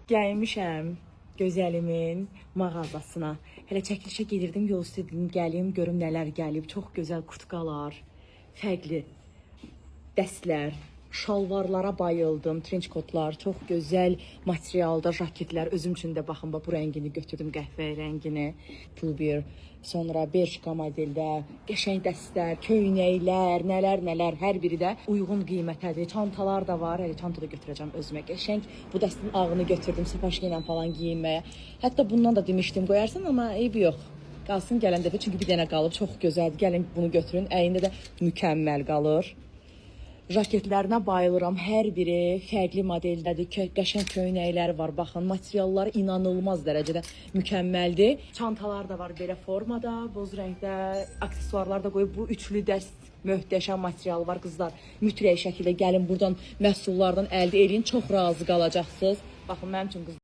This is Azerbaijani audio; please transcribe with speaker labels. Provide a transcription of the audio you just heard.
Speaker 1: Gəlmişəm gözəlimin mağazasına. Hələ çəkilişə gedirdim, yol üstə dedim gəlim, görüm nələr gəlib. Çox gözəl kurtkalar, fərqli dəstlər, şalvarlara bayıldım, trench kotlar, çox gözəl materialda jaketlər. Özüm üçün də baxın, bu rəngini götürdüm, qəhvə rəngini. Pulbir, sonra Bershka modeldə qəşəng dəstlər, köynəklər, nələr, hər biri də uyğun qiymətədir. Çantalar da var, hələ çanta da götürəcəm özümə qəşəng. Bu dəstin ağını götürdüm, sapaşka ilə falan giyinməyə. Hətta bundan da demişdim qoyarsan, amma eybi yox. Qalsın gələndə də, çünki bir dənə qalıb, çox gözəldir. Gəlin bunu götürün, əynində də mükəmməl qalır. Jaketlərinə bayılıram. Hər biri fərqli modeldədir. Qəşəng köynəkləri var. Baxın, materialları inanılmaz dərəcədə mükəmməldir. Çantalar da var belə formada, boz rəngdə, aksesuarlar da qoyub. Bu üçlü dəst möhtəşəm materialı var qızlar. Mütləq şəkildə gəlin buradan məhsullardan əldə edin. Çox razı qalacaqsınız. Baxın, mənim üçün qızlar.